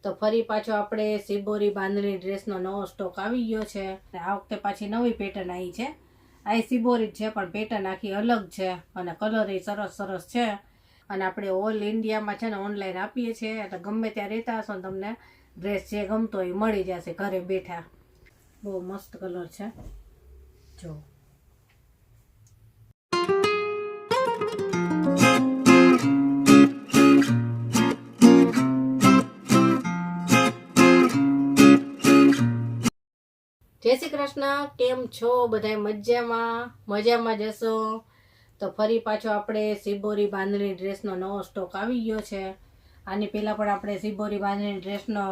તો ફરી પાછો આપણે સિબોરી બાંધણી ડ્રેસનો નવો સ્ટોક આવી ગયો છે. આ વખતે પાછી નવી પેટર્ન આવી છે. આ સિબોરી જ છે પણ પેટર્ન આખી અલગ છે અને કલર એ સરસ સરસ છે. અને આપણે ઓલ ઇન્ડિયામાં છે ને ઓનલાઈન આપીએ છીએ, એટલે ગમે ત્યાં રહેતા હશો ને તમને ડ્રેસ જે ગમતો હોય મળી જશે ઘરે બેઠા. બહુ મસ્ત કલર છે. જો જય શ્રી કૃષ્ણ. કેમ છો બધાય? મજામાં જશો. તો ફરી પાછો આપણે સિબોરી બાંધણી ડ્રેસનો નવો સ્ટોક આવી ગયો છે. આની પહેલાં પણ આપણે સિબોરી બાંધણી ડ્રેસનો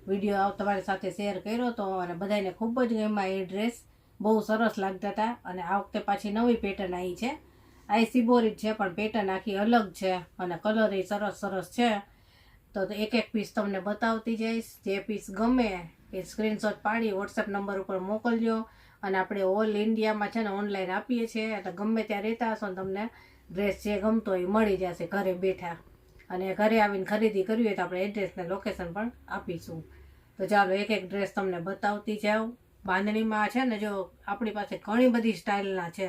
વિડીયો તમારી સાથે શેર કર્યો હતો અને બધાને ખૂબ જ ગમ્યા. એ ડ્રેસ બહુ સરસ લાગતા હતા. અને આ વખતે પાછી નવી પેટર્ન આવી છે. આ સિબોરી જ છે પણ પેટર્ન આખી અલગ છે અને કલર એ સરસ સરસ છે. તો એક એક પીસ તમને બતાવતી જઈશ. જે પીસ ગમે એ સ્ક્રીનશોટ પાડી વોટ્સએપ નંબર ઉપર મોકલજો. અને આપણે ઓલ ઇન્ડિયામાં છે ને ઓનલાઈન આપીએ છીએ, એટલે ગમે ત્યાં રહેતા હશો ને તમને ડ્રેસ જે ગમતો હોય મળી જશે ઘરે બેઠા. અને ઘરે આવીને ખરીદી કરવી હોય તો આપણે એડ્રેસ ને લોકેશન પણ આપીશું. તો ચાલો એક એક ડ્રેસ તમને બતાવતી જાઉં. બાંધણીમાં છે ને જો આપણી પાસે ઘણી બધી સ્ટાઇલના છે.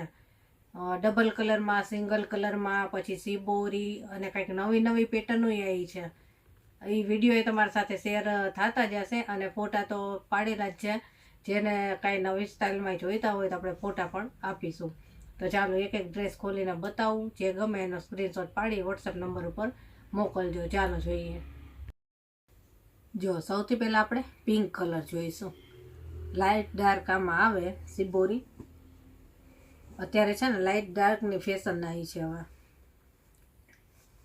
ડબલ કલરમાં, સિંગલ કલરમાં, પછી સિબોરી અને કંઈક નવી નવી પેટર્નો આવી છે. એ વિડીયો એ તમારી સાથે શેર થતા જ હશે અને ફોટા તો પાડેલા જ છે. જેને કાંઈ નવી સ્ટાઇલમાં જોઈતા હોય તો આપણે ફોટા પણ આપીશું. તો ચાલો એક એક ડ્રેસ ખોલીને બતાવું. જે ગમે એનો સ્ક્રીનશોટ પાડી વોટ્સએપ નંબર ઉપર મોકલજો. ચાલો જોઈએ. જો સૌથી પહેલાં આપણે પિંક કલર જોઈશું. લાઇટ ડાર્ક આમાં આવે સિબોરી. અત્યારે છે ને લાઇટ ડાર્કની ફેશન આવી છે હવે.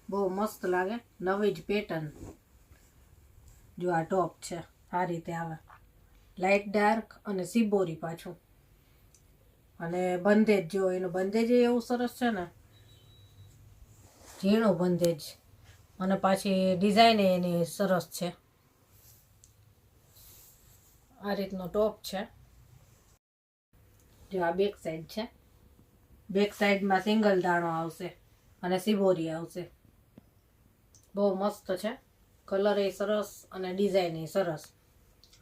બહુ મસ્ત લાગે. નવી જ પેટર્ન. જો આ ટોપ છે, આ રીતે આવે લાઇટ ડાર્ક અને સિબોરી પાછું. અને બંધેજ જો એનું બંધેજ એવું સરસ છે ને, ઝીણું બંધેજ. અને પાછી ડિઝાઇન એની સરસ છે. આ રીતનો ટોપ છે. જો આ બેક સાઈડ છે. બેક સાઈડમાં સિંગલ દાણો આવશે અને સિબોરી આવશે. બહુ મસ્ત છે. કલર એ સરસ અને ડિઝાઇન એ સરસ.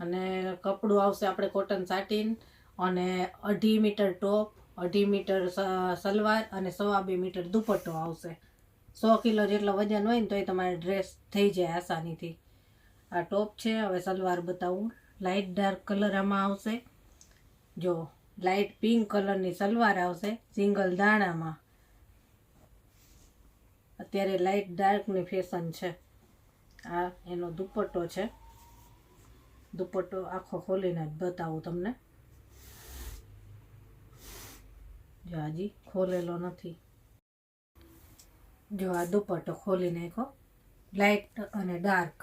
અને કપડું આવશે આપણે કોટન સાટીન. અને 2.5 મીટર ટોપ, 2.5 મીટર સલવાર અને 2.25 મીટર દુપટ્ટો આવશે. 100 કિલો જેટલો વજન હોય ને તોય તમારે ડ્રેસ થઈ જાય આસાનીથી. આ ટોપ છે. હવે સલવાર બતાવું. લાઇટ ડાર્ક કલર આમાં આવશે. જો લાઇટ પિંક કલરની સલવાર આવશે સિંગલ દાણામાં. અત્યારે લાઇટ ડાર્કની ફેશન છે. આ એનો દુપટ્ટો છે. દુપટ્ટો આખો ખોલીને જ બતાવું તમને. જો હજી ખોલેલો નથી. જો આ દુપટ્ટો ખોલી નાખો. લાઇટ અને ડાર્ક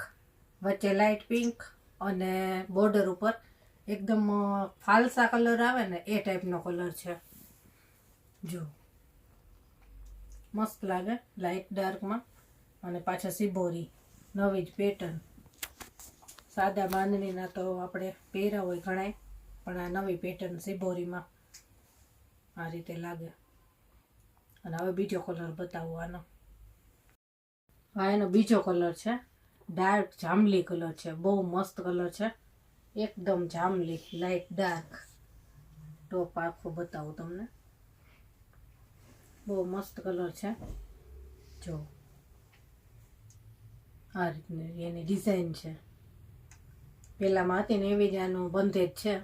વચ્ચે લાઇટ પિંક અને બોર્ડર ઉપર એકદમ ફાલસા કલર આવે ને એ ટાઈપનો કલર છે. જો મસ્ત લાગે લાઇટ ડાર્કમાં. અને પાછા સિબોરી નવી જ પેટર્ન. સાદા બાંધણીના તો આપણે પહેર્યા હોય ઘણાય, પણ આ નવી પેટર્ન સિબોરીમાં આ રીતે લાગે. અને હવે બીજો કલર બતાવું આનો. આ એનો બીજો કલર છે. ડાર્ક જાંબલી કલર છે. બહુ મસ્ત કલર છે. એકદમ જાંબલી લાઇટ ડાર્ક. ટોપ આખો બતાવું તમને. બહુ મસ્ત કલર છે. જો આ રીતની એની ડિઝાઇન છે. પેલામાં હતી ને એવી જ આનું બંધેજ છે.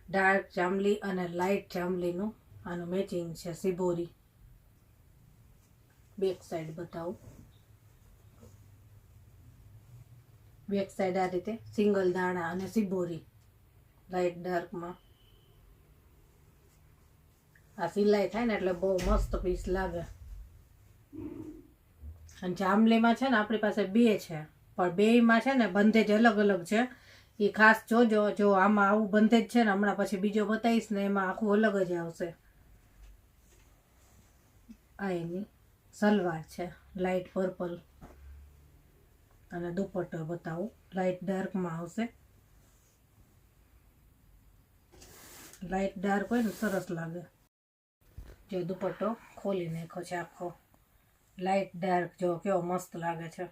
ડાર્ક જાંબલી અને લાઇટ જાંબલીનું આનું મેચિંગ છે સિબોરી. બેક સાઈડ બતાવું. બેક સાઈડ આ રીતે સિંગલ દાણા અને સિબોરી લાઇટ ડાર્કમાં. આ સિલાઈ થાય ને એટલે બહુ મસ્ત પીસ લાગે. અને જાંબલીમાં છે ને આપણી પાસે બે છે, પણ બેયમાં છે ને બંધેજ અલગ અલગ છે. એ ખાસ જોજો. જો આમાં આવું બંધેજ છે ને, હમણાં પછી બીજો બતાવીશ ને એમાં આખું અલગ જ આવશે. આ એની સલવાર છે લાઇટ પર્પલ. અને દુપટ્ટો બતાવું. લાઇટ ડાર્કમાં આવશે. લાઇટ ડાર્ક હોય ને સરસ લાગે. જો દુપટ્ટો ખોલી નાખો છે આખો. લાઇટ ડાર્ક જો કેવો મસ્ત લાગે છે.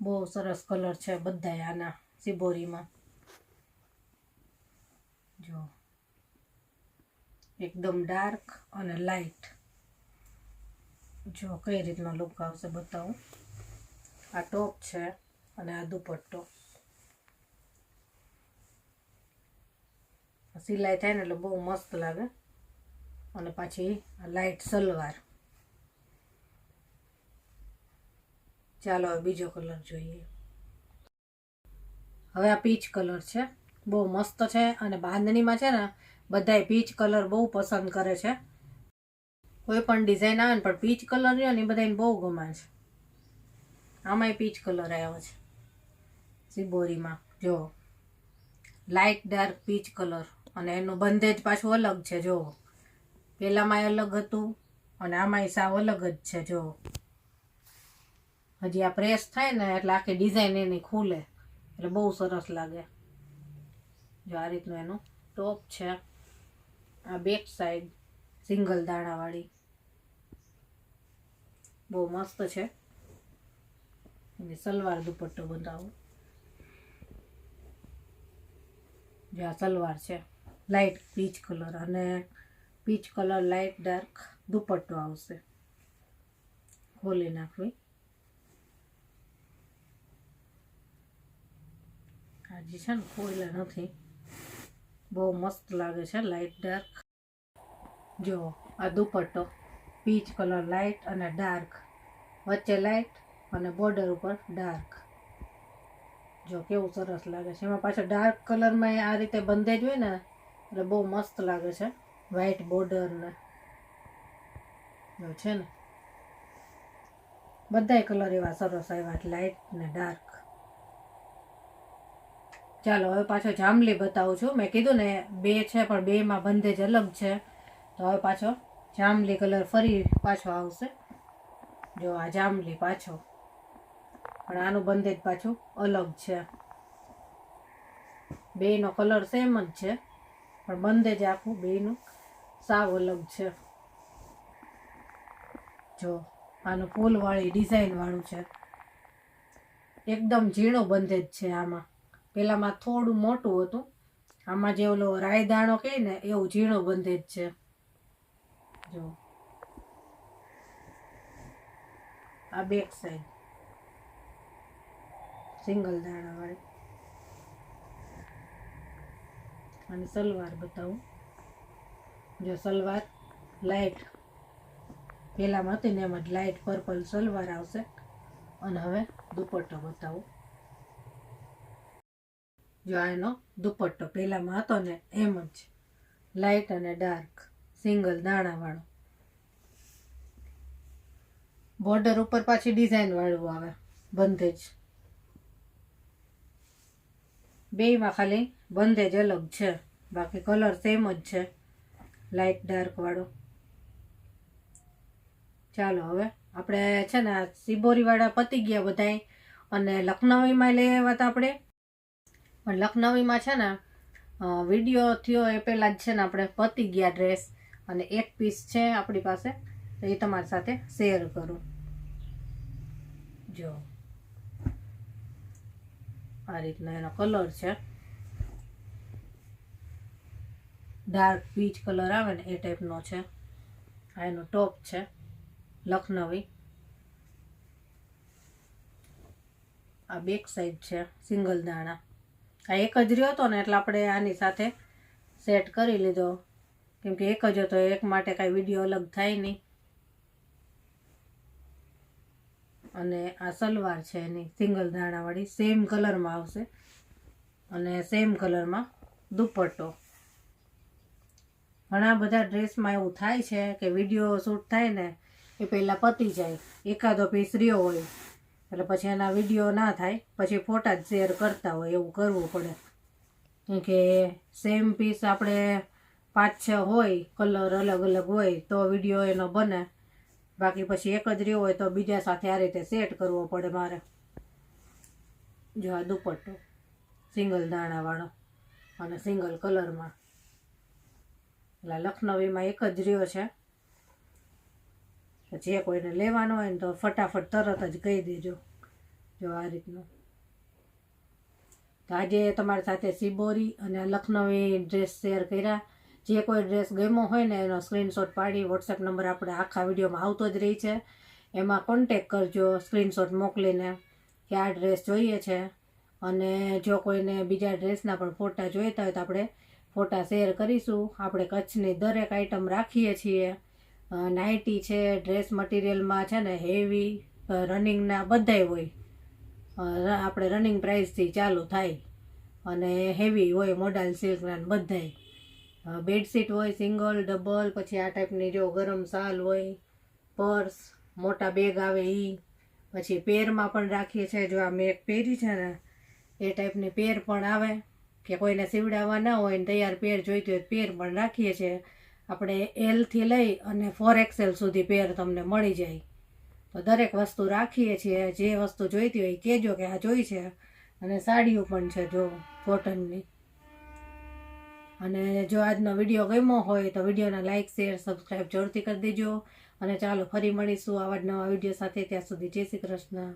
બહુ સરસ કલર છે બધાય આના સિબોરીમાં. જો એકદમ ડાર્ક અને લાઇટ. જો કઈ રીતનો લુક આવશે બતાવું. આ ટોપ છે અને આ દુપટ્ટો. સિલાઈ થાય ને એટલે બહુ મસ્ત લાગે. અને પાછી લાઇટ સલવાર. ચાલો હવે બીજો કલર જોઈએ. હવે આ પીચ કલર છે, બહુ મસ્ત છે. અને બાંધણીમાં છે ને બધાય પીચ કલર બહુ પસંદ કરે છે. કોઈ પણ ડિઝાઇન આવે ને પણ પીચ કલર રહ્યો ને એ બધાને બહુ ગમે છે. આમાંય પીચ કલર આવ્યો છે સિબોરીમાં. જો લાઇટ ડાર્ક પીચ કલર. અને એનું બંધેજ પાછું અલગ છે. જો પેલામાંય અલગ હતું અને આમાંય સાવ અલગ જ છે. જો હજી આ પ્રેસ થાય ને એટલે આખી ડિઝાઇન એની ખુલે એટલે બહુ સરસ લાગે. જો આ રીતનું એનું ટોપ છે. આ બેક સાઈડ સિંગલ દાણાવાળી બહુ મસ્ત છે. એની સલવાર દુપટ્ટો બતાવું. જો આ સલવાર છે લાઇટ પીચ કલર અને પીચ કલર લાઇટ ડાર્ક દુપટ્ટો આવશે. ખોલી નાખવી. હજી છે ને ખોઈલા નથી. બહુ મસ્ત લાગે છે લાઇટ ડાર્ક. જો આ દુપટ્ટો પીચ કલર લાઇટ અને ડાર્ક, વચ્ચે લાઇટ અને બોર્ડર ઉપર ડાર્ક. જો કેવું સરસ લાગે છે. એમાં પાછળ ડાર્ક કલરમાં આ રીતે બંધેજ હોય ને એટલે બહુ મસ્ત લાગે છે. વ્હાઈટ બોર્ડર ને જો છે ને બધાય કલર એવા સરસ આવ્યા, લાઇટ ને ડાર્ક. ચાલો હવે પાછો જાંબલી બતાવું છું. મેં કીધું ને બે છે પણ બેમાં બંધેજ અલગ છે. તો હવે પાછો જાંબલી કલર ફરી પાછો આવશે. જો આ જાંબલી પાછો, પણ આનું બંધેજ પાછું અલગ છે. બેયનો કલર સેમ જ છે પણ બંધેજ આખું બેયનું સાવ અલગ છે. જો આનું ફૂલવાળી ડિઝાઇન વાળું છે. એકદમ ઝીણું બંધેજ છે આમાં. પેલામાં થોડું મોટું હતું. આમાં જે ઓલો રાયદાણો કહે ને એવું ઝીણું બંધેજ છે. જો આ બેક સાઈડ સિંગલ દાણા વાળી. અને સલવાર બતાવું. જો સલવાર લાઇટ પેલામાં હતી ને એમ જ લાઇટ પર્પલ સલવાર આવશે. અને હવે દુપટ્ટો બતાવું. જો આનો દુપટ્ટો પેલામાં હતો ને એમ જ લાઇટ અને ડાર્ક સિંગલ દાણા વાળો. બોર્ડર ઉપર પાછી ડિઝાઇન વાળું આવે બંધેજ. બેયમાં ખાલી બંધેજ અલગ છે, બાકી કલર સેમ જ છે લાઇટ ડાર્ક વાળો. ચાલો હવે આપણે છે ને આ સિબોરી વાળા પતી ગયા બધાય. અને લખનવીમાં લઈ આવ્યા હતા આપણે. પણ લખનવીમાં છે ને વિડીયો થયો એ પહેલાં જ છે ને આપણે પતી ગયા ડ્રેસ. અને એક પીસ છે આપણી પાસે તો એ તમારી સાથે શેર કરું. જો આ રીતનો એનો કલર છે. ડાર્ક પીચ કલર આવે ને એ ટાઈપનો છે. આ એનો ટોપ છે લખનવી. આ બેક સાઈડ છે સિંગલ દાણા. આ એક જ રહ્યો હતો ને એટલે આપણે આની સાથે સેટ કરી લીધો, કેમકે એક જ હતો, એક માટે કાંઈ વિડીયો અલગ થાય નહીં. અને આ સલવાર છે એની સિંગલ દાણાવાળી, સેમ કલરમાં આવશે. અને સેમ કલરમાં દુપટ્ટો. ઘણા બધા ડ્રેસમાં એવું થાય છે કે વિડીયો શૂટ થાય ને એ પહેલાં પતી જાય, એકાદો પીસ રહ્યો હોય એટલે પછી એના વિડીયો ના થાય, પછી ફોટા જ શેર કરતા હોય. એવું કરવું પડે કેમ કે સેમ પીસ આપણે 5-6 હોય, કલર અલગ અલગ હોય તો વિડીયો એનો બને. બાકી પછી એક જ રહ્યો હોય તો બીજા સાથે આ રીતે સેટ કરવો પડે મારે. જો આ દુપટ્ટો સિંગલ દાણાવાળો અને સિંગલ કલરમાં. એટલે લખનવીમાં એક જ રહ્યો છે. જે કોઈને લેવાનો હોય ને તો ફટાફટ તરત જ કહી દેજો. જો આ રીતનું. તો આજે તમારી સાથે સિબોરી અને લખનવી ડ્રેસ શેર કર્યા. જે કોઈ ડ્રેસ ગમ્યો હોય ને એનો સ્ક્રીનશોટ પાડી વોટ્સએપ નંબર આપણે આખા વિડીયોમાં આવતો જ રહી છે, એમાં કોન્ટેક કરજો સ્ક્રીનશોટ મોકલીને કે આ ડ્રેસ જોઈએ છે. અને જો કોઈને બીજા ડ્રેસના પણ ફોટા જોઈતા હોય તો આપણે ફોટા શેર કરીશું. આપણે કચ્છની દરેક આઈટમ રાખીએ છીએ. નાઇટી છે, ડ્રેસ મટીરિયલમાં છે ને હેવી રનિંગના બધાય હોય. આપણે રનિંગ પ્રાઇસથી ચાલુ થાય અને હેવી હોય, મોડલ સિલ્કના બધાય. બેડશીટ હોય સિંગલ ડબલ, પછી આ ટાઈપની જો ગરમ શાલ હોય, પર્સ, મોટા બેગ આવે એ, પછી પેરમાં પણ રાખીએ છીએ. જો આ મેં એક પહેરી છે ને એ ટાઈપની પેર પણ આવે કે કોઈને સીવડાવવા ના હોય ને તૈયાર પેર જોઈતી હોય પેર પણ રાખીએ છીએ. આપણે એલથી લઈ અને 4XL સુધી પેર તમને મળી જાય. તો દરેક વસ્તુ રાખીએ છીએ. જે વસ્તુ જોઈતી હોય કહેજો કે આ જોઈ છે. અને સાડીઓ પણ છે જો કોટનની. અને જો આજનો વિડીયો ગમ્યો હોય તો વિડીયોને લાઇક શેર સબસ્ક્રાઈબ જરૂરથી કરી દેજો. અને ચાલો ફરી મળીશું આવા જ નવા વિડીયો સાથે. ત્યાં સુધી જય શ્રી કૃષ્ણ.